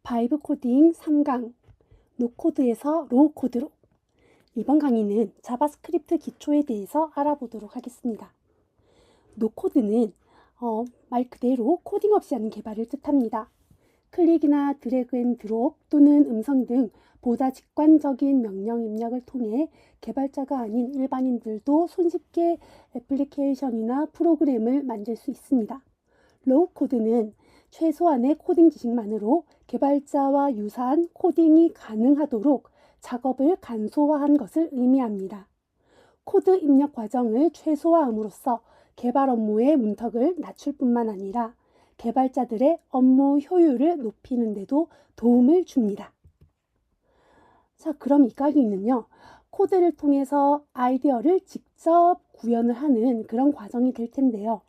바이브 코딩 3강 노코드에서 로우 코드로. 이번 강의는 자바스크립트 기초에 대해서 알아보도록 하겠습니다. 노코드는 말 그대로 코딩 없이 하는 개발을 뜻합니다. 클릭이나 드래그 앤 드롭 또는 음성 등 보다 직관적인 명령 입력을 통해 개발자가 아닌 일반인들도 손쉽게 애플리케이션이나 프로그램을 만들 수 있습니다. 로우 코드는 최소한의 코딩 지식만으로 개발자와 유사한 코딩이 가능하도록 작업을 간소화한 것을 의미합니다. 코드 입력 과정을 최소화함으로써 개발 업무의 문턱을 낮출 뿐만 아니라 개발자들의 업무 효율을 높이는 데도 도움을 줍니다. 자, 그럼 이 강의는요, 코드를 통해서 아이디어를 직접 구현을 하는 그런 과정이 될 텐데요.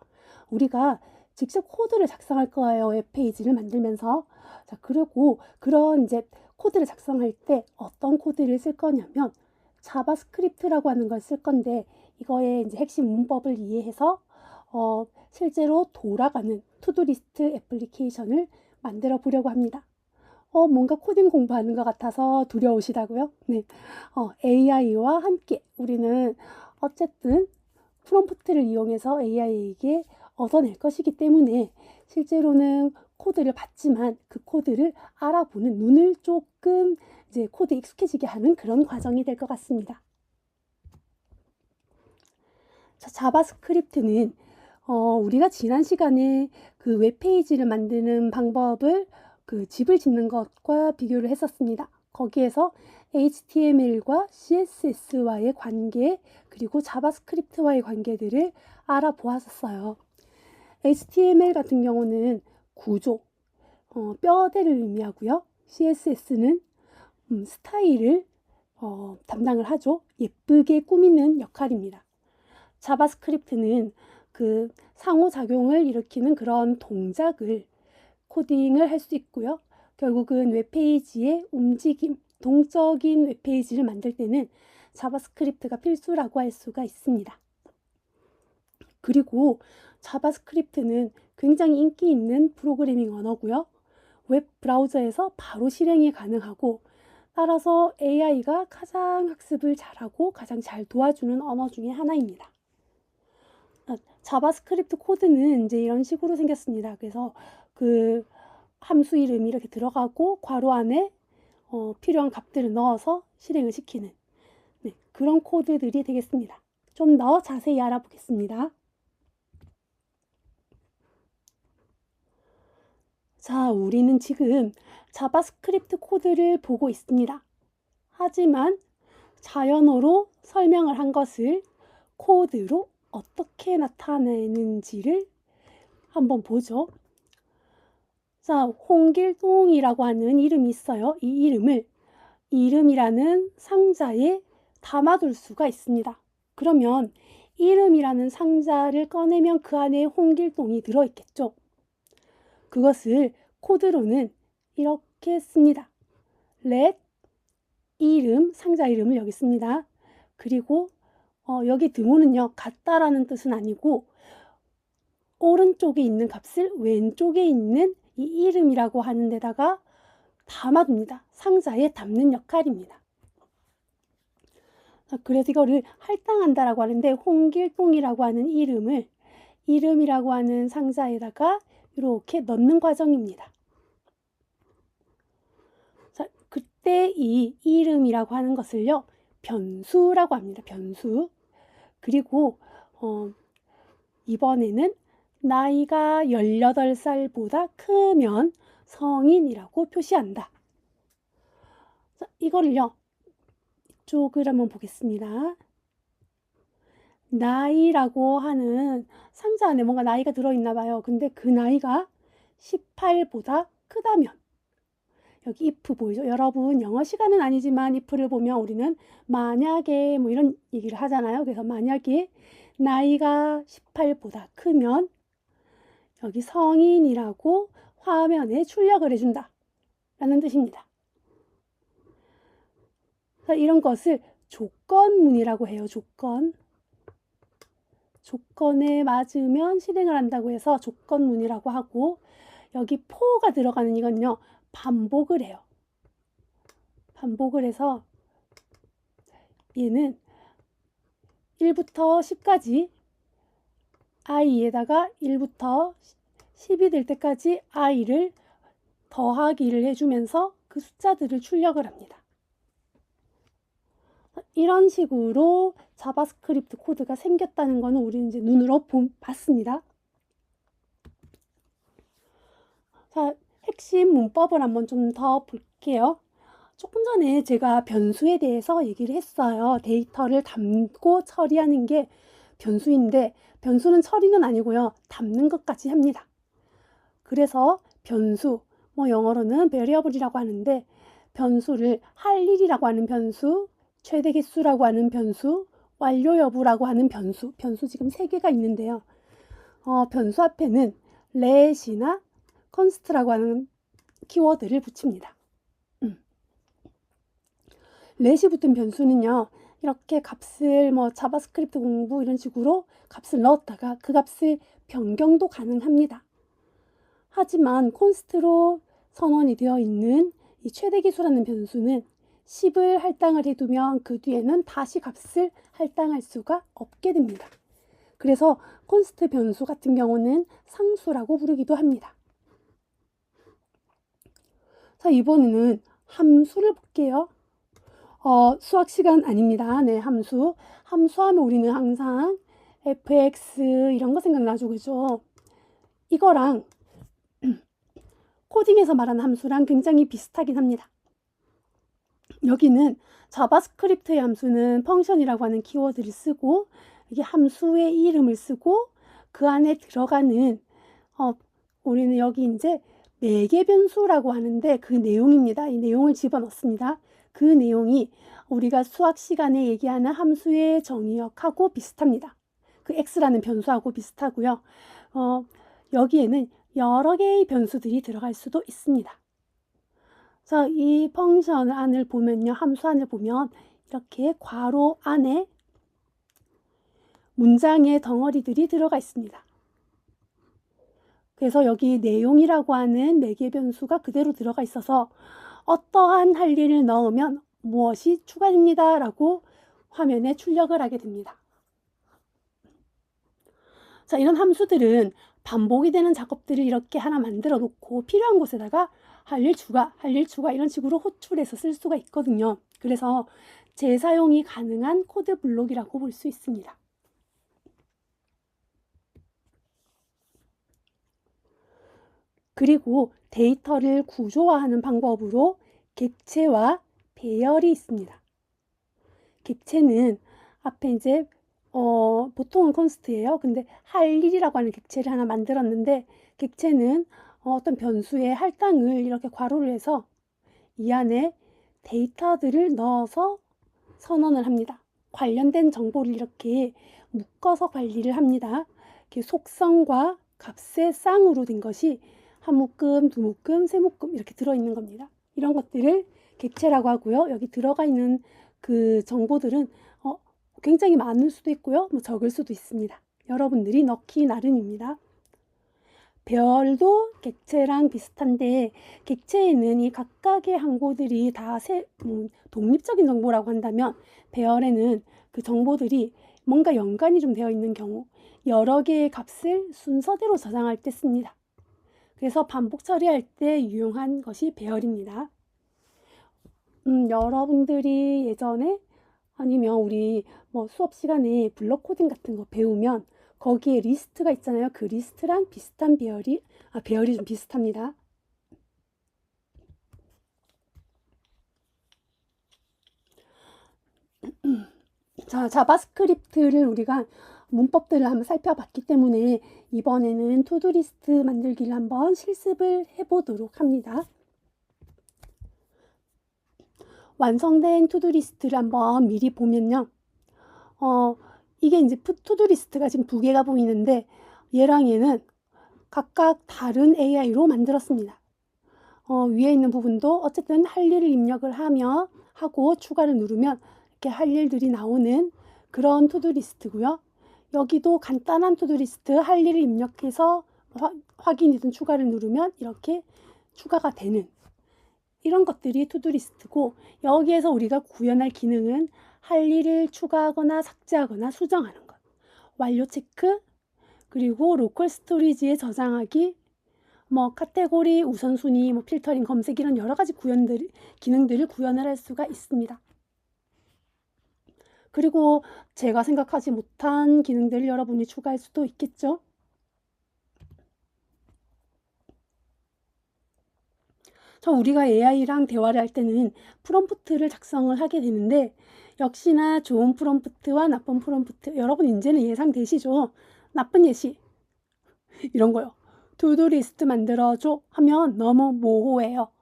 우리가 직접 코드를 작성할 거예요. 웹페이지를 만들면서. 자, 그리고 그런 이제 코드를 작성할 때 어떤 코드를 쓸 거냐면 자바스크립트라고 하는 걸 쓸 건데, 이거의 이제 핵심 문법을 이해해서 실제로 돌아가는 투두리스트 애플리케이션을 만들어 보려고 합니다. 뭔가 코딩 공부하는 것 같아서 두려우시다고요? 네. AI와 함께 우리는 어쨌든 프롬프트를 이용해서 AI에게 얻어낼 것이기 때문에 실제로는 코드를 봤지만 그 코드를 알아보는 눈을 조금 이제 코드에 익숙해지게 하는 그런 과정이 될 것 같습니다. 자, 자바스크립트는 우리가 지난 시간에 그 웹페이지를 만드는 방법을 그 집을 짓는 것과 비교를 했었습니다. 거기에서 HTML과 CSS와의 관계, 그리고 자바스크립트와의 관계들을 알아보았었어요. HTML 같은 경우는 구조, 뼈대를 의미하고요. CSS는 스타일을 담당을 하죠. 예쁘게 꾸미는 역할입니다. 자바스크립트는 그 상호작용을 일으키는 그런 동작을 코딩을 할 수 있고요. 결국은 웹페이지의 움직임, 동적인 웹페이지를 만들 때는 자바스크립트가 필수라고 할 수가 있습니다. 그리고 자바스크립트는 굉장히 인기 있는 프로그래밍 언어고요. 웹 브라우저에서 바로 실행이 가능하고, 따라서 AI가 가장 학습을 잘하고 가장 잘 도와주는 언어 중에 하나입니다. 자바스크립트 코드는 이제 이런 식으로 생겼습니다. 그래서 그 함수 이름이 이렇게 들어가고 괄호 안에 필요한 값들을 넣어서 실행을 시키는 그런 코드들이 되겠습니다. 좀 더 자세히 알아보겠습니다. 자, 우리는 지금 자바스크립트 코드를 보고 있습니다. 하지만 자연어로 설명을 한 것을 코드로 어떻게 나타내는지를 한번 보죠. 자, 홍길동이라고 하는 이름이 있어요. 이 이름을 이름이라는 상자에 담아둘 수가 있습니다. 그러면 이름이라는 상자를 꺼내면 그 안에 홍길동이 들어있겠죠. 그것을 코드로는 이렇게 씁니다. let 이름, 상자 이름을 여기 씁니다. 그리고 여기 등호는요, 같다라는 뜻은 아니고 오른쪽에 있는 값을 왼쪽에 있는 이 이름이라고 하는 데다가 담아둡니다. 상자에 담는 역할입니다. 그래서 이거를 할당한다라고 하는데, 홍길동이라고 하는 이름을 이름이라고 하는 상자에다가 이렇게 넣는 과정입니다. 자, 그때 이 이름이라고 하는 것을요, 변수라고 합니다. 변수. 그리고 이번에는 나이가 18살보다 크면 성인이라고 표시한다. 자, 이거를요, 이쪽을 한번 보겠습니다. 나이라고 하는 상자 안에 뭔가 나이가 들어있나 봐요. 근데 그 나이가 18보다 크다면, 여기 if 보이죠? 여러분 영어 시간은 아니지만 if를 보면 우리는 만약에 뭐 이런 얘기를 하잖아요. 그래서 만약에 나이가 18보다 크면 여기 성인이라고 화면에 출력을 해준다 라는 뜻입니다. 이런 것을 조건문이라고 해요. 조건에 맞으면 실행을 한다고 해서 조건문이라고 하고, 여기 for가 들어가는 이건요, 반복을 해요. 반복을 해서 얘는 1부터 10까지 i에다가 1부터 10이 될 때까지 i를 더하기를 해주면서 그 숫자들을 출력을 합니다. 이런 식으로 자바스크립트 코드가 생겼다는 거는 우리는 이제 눈으로 봤습니다. 자, 핵심 문법을 한번 좀 더 볼게요. 조금 전에 제가 변수에 대해서 얘기를 했어요. 데이터를 담고 처리하는 게 변수인데 변수는 처리는 아니고요. 담는 것까지 합니다. 그래서 변수, 뭐 영어로는 variable이라고 하는데 변수를 할 일이라고 하는 변수, 최대 개수라고 하는 변수, 완료 여부라고 하는 변수 지금 3개가 있는데요. 변수 앞에는 let이나 const라고 하는 키워드를 붙입니다. let이 붙은 변수는요, 이렇게 값을 뭐 자바스크립트 공부 이런 식으로 값을 넣었다가 그 값을 변경도 가능합니다. 하지만 const로 선언이 되어 있는 이 최대 기수라는 변수는 10을 할당을 해두면 그 뒤에는 다시 값을 할당할 수가 없게 됩니다. 그래서 const 변수 같은 경우는 상수라고 부르기도 합니다. 자, 이번에는 함수를 볼게요. 수학 시간 아닙니다. 네, 함수. 함수하면 우리는 항상 fx 이런 거 생각나죠, 그죠? 이거랑 코딩에서 말하는 함수랑 굉장히 비슷하긴 합니다. 여기는 자바스크립트의 함수는 펑션이라고 하는 키워드를 쓰고 이게 함수의 이름을 쓰고 그 안에 들어가는 우리는 여기 이제 매개 변수라고 하는데 그 내용입니다. 이 내용을 집어넣습니다. 그 내용이 우리가 수학 시간에 얘기하는 함수의 정의역하고 비슷합니다. 그 x라는 변수하고 비슷하고요. 여기에는 여러 개의 변수들이 들어갈 수도 있습니다. 자, 이 펑션 안을 보면요. 함수 안을 보면 이렇게 괄호 안에 문장의 덩어리들이 들어가 있습니다. 그래서 여기 내용이라고 하는 매개 변수가 그대로 들어가 있어서 어떠한 할 일을 넣으면 무엇이 추가됩니다 라고 화면에 출력을 하게 됩니다. 자, 이런 함수들은 반복이 되는 작업들을 이렇게 하나 만들어 놓고 필요한 곳에다가 할 일 추가 이런 식으로 호출해서 쓸 수가 있거든요. 그래서 재사용이 가능한 코드 블록이라고 볼 수 있습니다. 그리고 데이터를 구조화하는 방법으로 객체와 배열이 있습니다. 객체는 앞에 이제 보통은 const예요. 근데 할 일이라고 하는 객체를 하나 만들었는데 객체는 어떤 변수의 할당을 이렇게 괄호를 해서 이 안에 데이터들을 넣어서 선언을 합니다. 관련된 정보를 이렇게 묶어서 관리를 합니다. 이렇게 속성과 값의 쌍으로 된 것이 한 묶음, 두 묶음, 세 묶음 이렇게 들어있는 겁니다. 이런 것들을 객체라고 하고요. 여기 들어가 있는 그 정보들은 굉장히 많을 수도 있고요. 뭐 적을 수도 있습니다. 여러분들이 넣기 나름입니다. 배열도 객체랑 비슷한데 객체에는 이 각각의 항고들이 다 독립적인 정보라고 한다면 배열에는 그 정보들이 뭔가 연관이 좀 되어 있는 경우 여러 개의 값을 순서대로 저장할 때 씁니다. 그래서 반복 처리할 때 유용한 것이 배열입니다. 여러분들이 예전에 아니면 우리 뭐 수업 시간에 블록 코딩 같은 거 배우면 거기에 리스트가 있잖아요. 그 리스트랑 비슷한 배열이 좀 비슷합니다. 자, 자바스크립트를 우리가 문법들을 한번 살펴봤기 때문에 이번에는 투두리스트 만들기를 한번 실습을 해보도록 합니다. 완성된 투두리스트를 한번 미리 보면요. 이게 이제 투두리스트가 지금 2개가 보이는데 얘랑 얘는 각각 다른 AI로 만들었습니다. 위에 있는 부분도 어쨌든 할 일을 입력을 하고 추가를 누르면 이렇게 할 일들이 나오는 그런 투두리스트고요. 여기도 간단한 투두리스트 할 일을 입력해서 확인이든 추가를 누르면 이렇게 추가가 되는 이런 것들이 투두리스트고, 여기에서 우리가 구현할 기능은 할 일을 추가하거나 삭제하거나 수정하는 것, 완료 체크, 그리고 로컬 스토리지에 저장하기, 뭐 카테고리, 우선순위, 뭐 필터링, 검색 이런 여러 가지 기능들을 구현을 할 수가 있습니다. 그리고 제가 생각하지 못한 기능들을 여러분이 추가할 수도 있겠죠. 우리가 AI랑 대화를 할 때는 프롬프트를 작성을 하게 되는데, 역시나 좋은 프롬프트와 나쁜 프롬프트, 여러분 이제는 예상되시죠? 나쁜 예시 이런 거요. 투두 리스트 만들어줘 하면 너무 모호해요.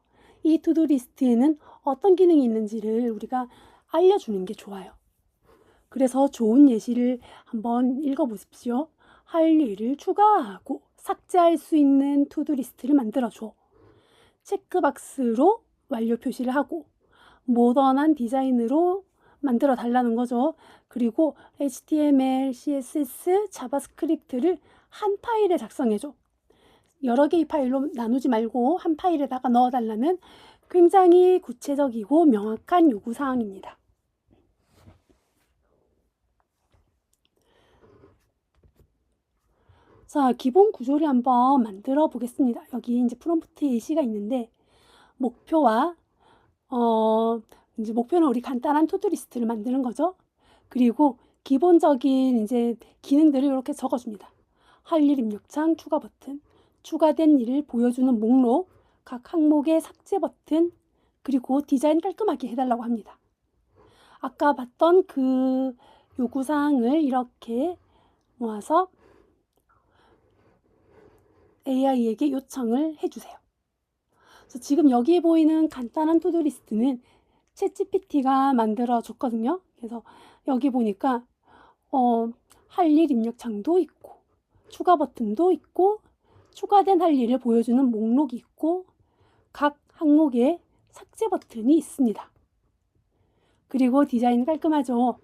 이 투두 리스트에는 어떤 기능이 있는지를 우리가 알려주는 게 좋아요. 그래서 좋은 예시를 한번 읽어보십시오. 할 일을 추가하고 삭제할 수 있는 투두 리스트를 만들어줘. 체크박스로 완료 표시를 하고 모던한 디자인으로 만들어 달라는 거죠. 그리고 HTML, CSS, 자바스크립트를 한 파일에 작성해줘. 여러 개의 파일로 나누지 말고 한 파일에다가 넣어달라는 굉장히 구체적이고 명확한 요구사항입니다. 자, 기본 구조를 한번 만들어 보겠습니다. 여기 이제 프롬프트 예시가 있는데, 목표와 이제 목표는 우리 간단한 투두리스트를 만드는 거죠. 그리고 기본적인 이제 기능들을 이렇게 적어줍니다. 할 일 입력창, 추가 버튼, 추가된 일을 보여주는 목록, 각 항목의 삭제 버튼, 그리고 디자인 깔끔하게 해달라고 합니다. 아까 봤던 그 요구사항을 이렇게 모아서 AI에게 요청을 해주세요. 그래서 지금 여기에 보이는 간단한 투두리스트는 챗GPT가 만들어줬거든요. 그래서 여기 보니까 할 일 입력창도 있고, 추가 버튼도 있고, 추가된 할 일을 보여주는 목록이 있고, 각 항목에 삭제 버튼이 있습니다. 그리고 디자인 깔끔하죠.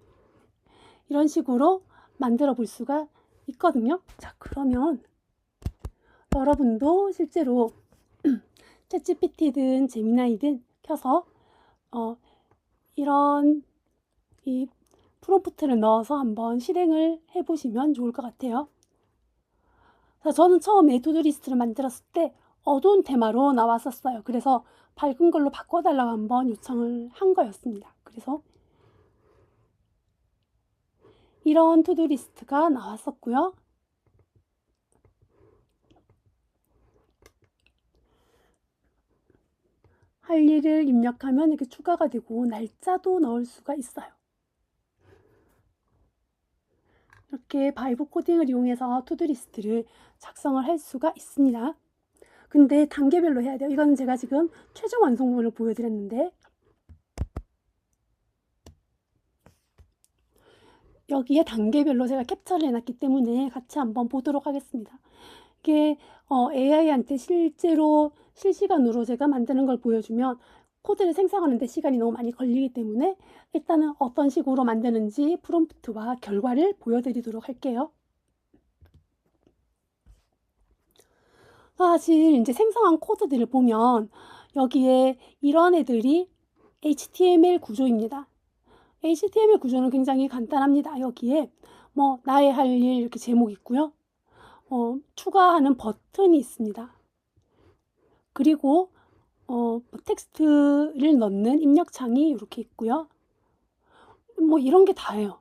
이런 식으로 만들어 볼 수가 있거든요. 자, 그러면 여러분도 실제로 챗GPT든 제미나이든 켜서 이런 이 프롬프트를 넣어서 한번 실행을 해보시면 좋을 것 같아요. 자, 저는 처음에 투두리스트를 만들었을 때 어두운 테마로 나왔었어요. 그래서 밝은 걸로 바꿔달라고 한번 요청을 한 거였습니다. 그래서 이런 투두리스트가 나왔었고요. 할 일을 입력하면 이렇게 추가가 되고 날짜도 넣을 수가 있어요. 이렇게 바이브 코딩을 이용해서 투두리스트를 작성을 할 수가 있습니다. 근데 단계별로 해야 돼요. 이건 제가 지금 최종 완성본을 보여드렸는데, 여기에 단계별로 제가 캡처를 해놨기 때문에 같이 한번 보도록 하겠습니다. 이게 AI한테 실제로 실시간으로 제가 만드는 걸 보여주면 코드를 생성하는데 시간이 너무 많이 걸리기 때문에 일단은 어떤 식으로 만드는지 프롬프트와 결과를 보여드리도록 할게요. 사실 이제 생성한 코드들을 보면 여기에 이런 애들이 HTML 구조입니다. HTML 구조는 굉장히 간단합니다. 여기에 뭐 나의 할 일 이렇게 제목이 있고요. 추가하는 버튼이 있습니다. 그리고 텍스트를 넣는 입력창이 이렇게 있고요. 뭐 이런 게 다예요.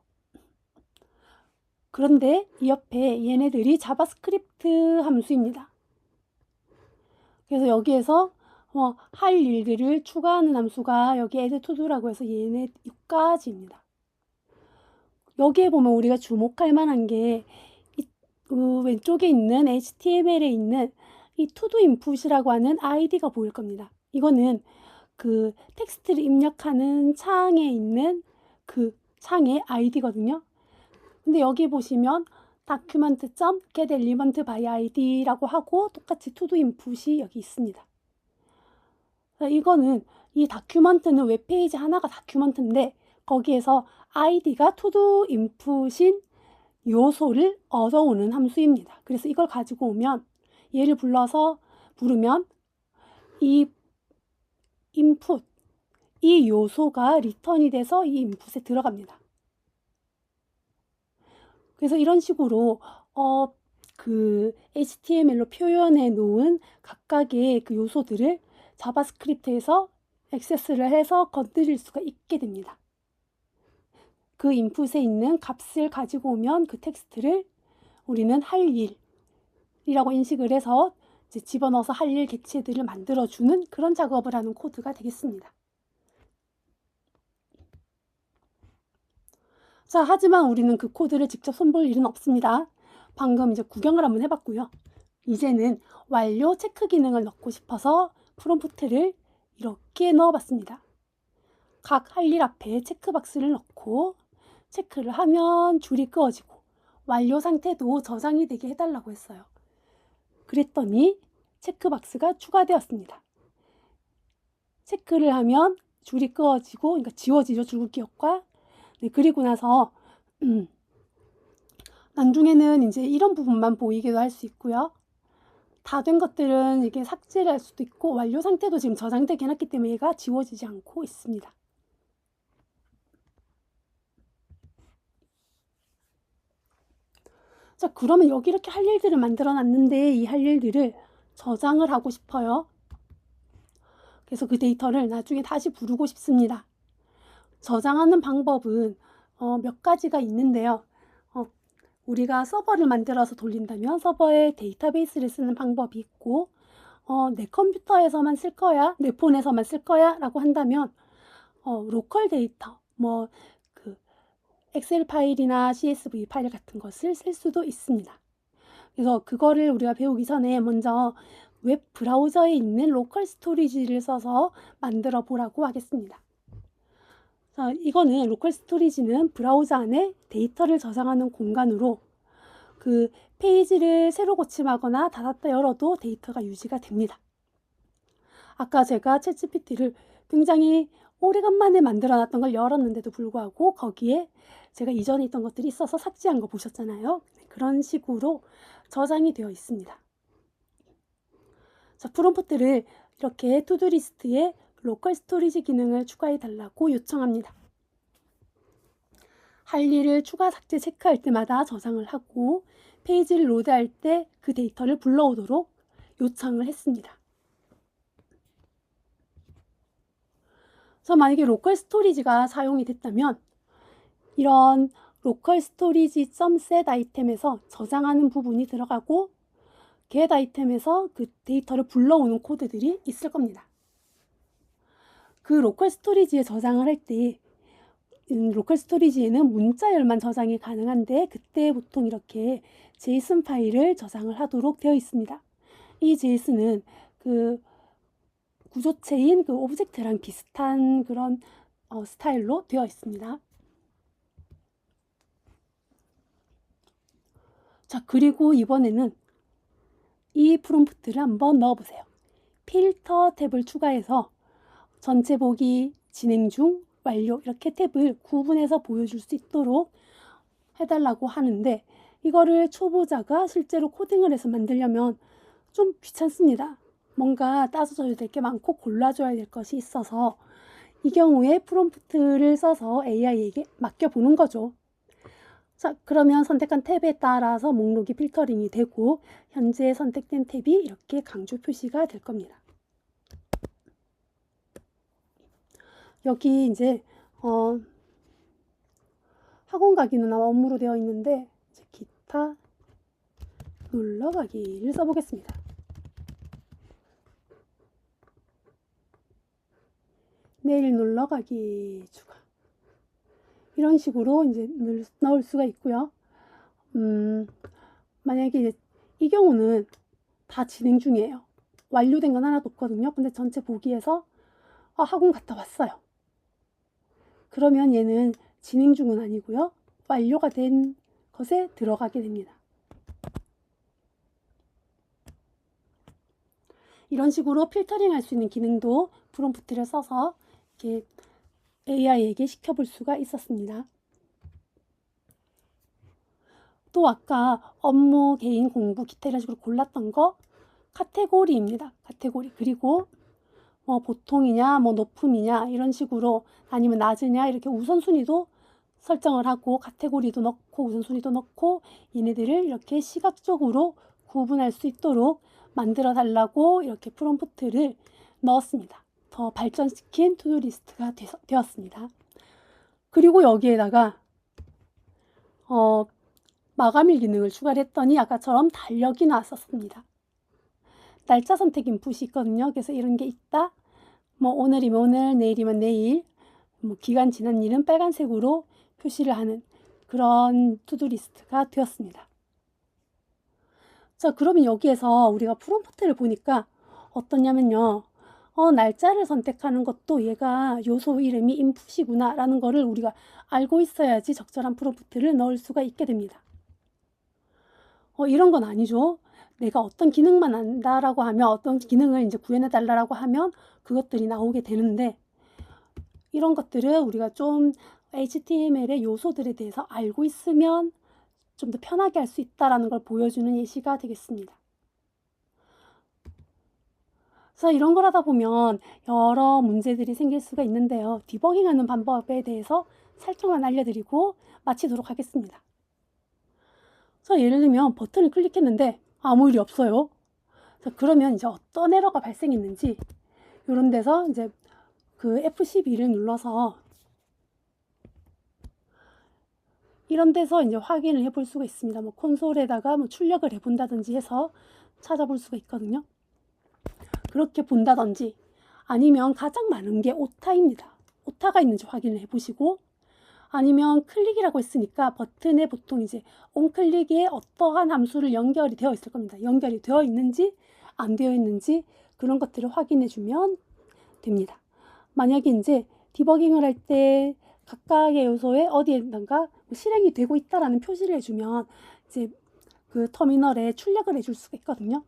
그런데 이 옆에 얘네들이 자바스크립트 함수입니다. 그래서 여기에서 할 일들을 추가하는 함수가 여기 add to do라고 해서 얘네 6가지입니다. 여기에 보면 우리가 주목할 만한 게 왼쪽에 있는 HTML에 있는 이 to-do input이라고 하는 아이디가 보일 겁니다. 이거는 그 텍스트를 입력하는 창에 있는 그 창의 아이디거든요. 근데 여기 보시면 document.get element by id라고 하고 똑같이 to-do input이 여기 있습니다. 이거는 이 다큐먼트는 웹페이지 하나가 다큐먼트인데 거기에서 id가 to-do input인 요소를 얻어오는 함수입니다. 그래서 이걸 가지고 오면 얘를 부르면 이 인풋, 이 요소가 리턴이 돼서 이 인풋에 들어갑니다. 그래서 이런 식으로 그 HTML로 표현해 놓은 각각의 그 요소들을 자바스크립트에서 액세스를 해서 건드릴 수가 있게 됩니다. 그 인풋에 있는 값을 가지고 오면 그 텍스트를 우리는 할 일이라고 인식을 해서 이제 집어넣어서 할 일 객체들을 만들어주는 그런 작업을 하는 코드가 되겠습니다. 자, 하지만 우리는 그 코드를 직접 손볼 일은 없습니다. 방금 이제 구경을 한번 해봤고요. 이제는 완료 체크 기능을 넣고 싶어서 프롬프트를 이렇게 넣어봤습니다. 각 할 일 앞에 체크박스를 넣고 체크를 하면 줄이 끄어지고 완료 상태도 저장이 되게 해달라고 했어요. 그랬더니 체크박스가 추가되었습니다. 체크를 하면 줄이 끄어지고, 그러니까 지워지죠, 줄긋기 효과. 네, 그리고 나서 나중에는 이제 이런 부분만 보이기도 할 수 있고요. 다 된 것들은 이게 삭제를 할 수도 있고 완료 상태도 지금 저장되게 해놨기 때문에 얘가 지워지지 않고 있습니다. 자, 그러면 여기 이렇게 할 일들을 만들어 놨는데 이 할 일들을 저장을 하고 싶어요. 그래서 그 데이터를 나중에 다시 부르고 싶습니다. 저장하는 방법은 몇 가지가 있는데요. 우리가 서버를 만들어서 돌린다면 서버에 데이터베이스를 쓰는 방법이 있고 내 컴퓨터에서만 쓸 거야, 내 폰에서만 쓸 거야 라고 한다면 로컬 데이터, 뭐 그 엑셀 파일이나 CSV 파일 같은 것을 쓸 수도 있습니다. 그래서 그거를 우리가 배우기 전에 먼저 웹 브라우저에 있는 로컬 스토리지를 써서 만들어 보라고 하겠습니다. 자, 이거는 로컬 스토리지는 브라우저 안에 데이터를 저장하는 공간으로 그 페이지를 새로 고침하거나 닫았다 열어도 데이터가 유지가 됩니다. 아까 제가 챗GPT를 굉장히 오래간만에 만들어 놨던 걸 열었는데도 불구하고 거기에 제가 이전에 있던 것들이 있어서 삭제한 거 보셨잖아요. 그런 식으로 저장이 되어 있습니다. 자, 프롬프트를 이렇게 투두리스트에 로컬 스토리지 기능을 추가해 달라고 요청합니다. 할 일을 추가 삭제 체크할 때마다 저장을 하고 페이지를 로드할 때 그 데이터를 불러오도록 요청을 했습니다. 그래서 만약에 로컬 스토리지가 사용이 됐다면 이런 로컬 스토리지 .set 아이템에서 저장하는 부분이 들어가고 get 아이템에서 그 데이터를 불러오는 코드들이 있을 겁니다. 그 로컬 스토리지에 저장을 할 때 로컬 스토리지에는 문자열만 저장이 가능한데 그때 보통 이렇게 JSON 파일을 저장을 하도록 되어 있습니다. 이 JSON은 그 구조체인 그 오브젝트랑 비슷한 그런 스타일로 되어 있습니다. 자, 그리고 이번에는 이 프롬프트를 한번 넣어보세요. 필터 탭을 추가해서 전체 보기, 진행 중, 완료 이렇게 탭을 구분해서 보여줄 수 있도록 해달라고 하는데 이거를 초보자가 실제로 코딩을 해서 만들려면 좀 귀찮습니다. 뭔가 따져줘야 될 게 많고 골라줘야 될 것이 있어서 이 경우에 프롬프트를 써서 AI에게 맡겨보는 거죠. 자, 그러면 선택한 탭에 따라서 목록이 필터링이 되고 현재 선택된 탭이 이렇게 강조 표시가 될 겁니다. 여기 이제 학원 가기는 아마 업무로 되어 있는데 이제 기타 놀러가기를 써보겠습니다. 내일 놀러가기 추가. 이런 식으로 이제 넣을 수가 있고요. 만약에 이제 이 경우는 다 진행 중이에요. 완료된 건 하나도 없거든요. 근데 전체 보기에서 학원 갔다 왔어요. 그러면 얘는 진행 중은 아니고요. 완료가 된 것에 들어가게 됩니다. 이런 식으로 필터링 할 수 있는 기능도 프롬프트를 써서 이렇게 AI에게 시켜볼 수가 있었습니다. 또 아까 업무, 개인, 공부, 기타 이런 식으로 골랐던 거 카테고리입니다. 카테고리. 그리고 보통이냐, 높음이냐, 이런 식으로 아니면 낮으냐, 이렇게 우선순위도 설정을 하고 카테고리도 넣고 우선순위도 넣고 얘네들을 이렇게 시각적으로 구분할 수 있도록 만들어 달라고 이렇게 프롬프트를 넣었습니다. 더 발전시킨 투두 리스트가 되었습니다. 그리고 여기에다가 마감일 기능을 추가를 했더니 아까처럼 달력이 나왔었습니다. 날짜 선택 인풋이 있거든요. 그래서 이런 게 있다. 오늘이면 오늘, 내일이면 내일, 기간 지난 일은 빨간색으로 표시를 하는 그런 투두 리스트가 되었습니다. 자, 그러면 여기에서 우리가 프롬프트를 보니까 어떠냐면요. 날짜를 선택하는 것도 얘가 요소 이름이 인풋이구나 라는 거를 우리가 알고 있어야지 적절한 프롬프트를 넣을 수가 있게 됩니다. 이런 건 아니죠. 내가 어떤 기능만 안다라고 하면 어떤 기능을 이제 구현해 달라고 하면 그것들이 나오게 되는데 이런 것들은 우리가 좀 HTML의 요소들에 대해서 알고 있으면 좀 더 편하게 할 수 있다라는 걸 보여주는 예시가 되겠습니다. 그래서 이런 걸 하다 보면 여러 문제들이 생길 수가 있는데요. 디버깅하는 방법에 대해서 살짝만 알려드리고 마치도록 하겠습니다. 그래서 예를 들면 버튼을 클릭했는데 아무 일이 없어요. 자, 그러면 이제 어떤 에러가 발생했는지 이런 데서 이제 그 F12를 눌러서 이런 데서 이제 확인을 해볼 수가 있습니다. 콘솔에다가 출력을 해본다든지 해서 찾아볼 수가 있거든요. 그렇게 본다든지 아니면 가장 많은 게 오타입니다. 오타가 있는지 확인을 해보시고 아니면 클릭이라고 했으니까 버튼에 보통 이제 온클릭에 어떠한 함수를 연결이 되어 있을 겁니다. 연결이 되어 있는지 안 되어 있는지 그런 것들을 확인해 주면 됩니다. 만약에 이제 디버깅을 할 때 각각의 요소에 어디에든가 실행이 되고 있다라는 표시를 해주면 이제 그 터미널에 출력을 해줄 수가 있거든요.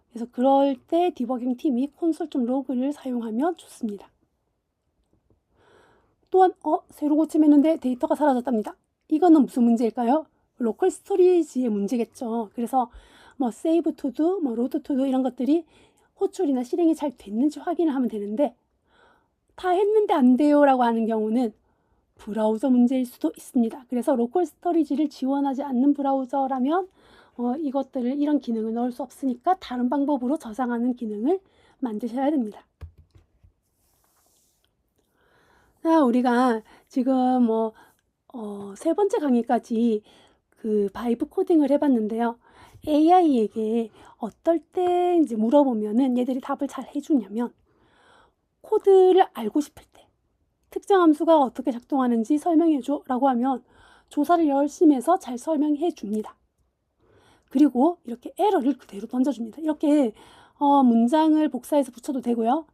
그래서 그럴 때 디버깅 팀이 console.log를 사용하면 좋습니다. 또한 새로 고침했는데 데이터가 사라졌답니다. 이거는 무슨 문제일까요? 로컬 스토리지의 문제겠죠. 그래서 save to do, load to do 이런 것들이 호출이나 실행이 잘 됐는지 확인을 하면 되는데 다 했는데 안 돼요 라고 하는 경우는 브라우저 문제일 수도 있습니다. 그래서 로컬 스토리지를 지원하지 않는 브라우저라면 이것들을 이런 기능을 넣을 수 없으니까 다른 방법으로 저장하는 기능을 만드셔야 됩니다. 자, 우리가 지금 세 번째 강의까지 그 바이브 코딩을 해봤는데요. AI에게 어떨 때 이제 물어보면은 얘들이 답을 잘 해주냐면 코드를 알고 싶을 때 특정 함수가 어떻게 작동하는지 설명해줘 라고 하면 조사를 열심히 해서 잘 설명해 줍니다. 그리고 이렇게 에러를 그대로 던져줍니다. 이렇게 문장을 복사해서 붙여도 되고요.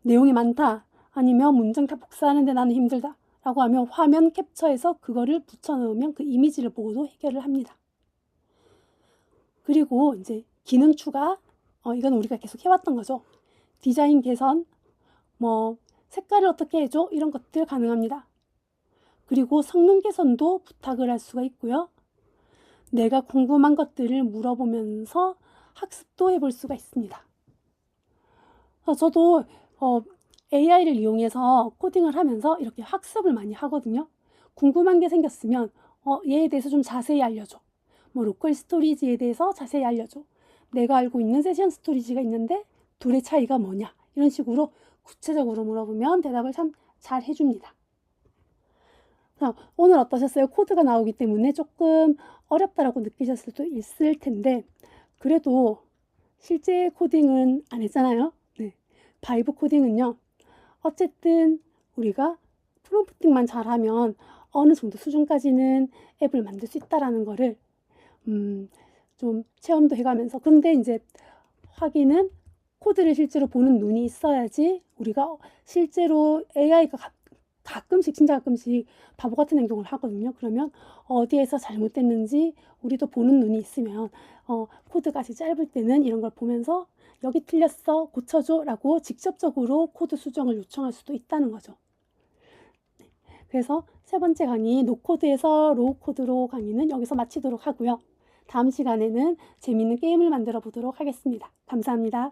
내용이 많다 아니면 문장 다 복사하는데 나는 힘들다 라고 하면 화면 캡처해서 그거를 붙여 넣으면 그 이미지를 보고도 해결을 합니다. 그리고 이제 기능 추가 이건 우리가 계속 해왔던 거죠. 디자인 개선 색깔을 어떻게 해줘 이런 것들 가능합니다. 그리고 성능 개선도 부탁을 할 수가 있고요. 내가 궁금한 것들을 물어보면서 학습도 해볼 수가 있습니다. 저도 AI를 이용해서 코딩을 하면서 이렇게 학습을 많이 하거든요. 궁금한 게 생겼으면 얘에 대해서 좀 자세히 알려줘. 로컬 스토리지에 대해서 자세히 알려줘. 내가 알고 있는 세션 스토리지가 있는데 둘의 차이가 뭐냐 이런 식으로 구체적으로 물어보면 대답을 참 잘 해줍니다. 오늘 어떠셨어요? 코드가 나오기 때문에 조금 어렵다라고 느끼셨을 수도 있을 텐데 그래도 실제 코딩은 안 했잖아요. 네. 바이브 코딩은요. 어쨌든 우리가 프롬프팅만 잘하면 어느 정도 수준까지는 앱을 만들 수 있다라는 거를 좀 체험도 해가면서 그런데 이제 확인은 코드를 실제로 보는 눈이 있어야지 우리가 실제로 AI가 가끔씩 진짜 가끔씩 바보 같은 행동을 하거든요. 그러면 어디에서 잘못됐는지 우리도 보는 눈이 있으면 코드가 아직 짧을 때는 이런 걸 보면서 여기 틀렸어 고쳐줘 라고 직접적으로 코드 수정을 요청할 수도 있다는 거죠. 네. 그래서 세 번째 강의 노코드에서 로우코드로 강의는 여기서 마치도록 하고요. 다음 시간에는 재미있는 게임을 만들어 보도록 하겠습니다. 감사합니다.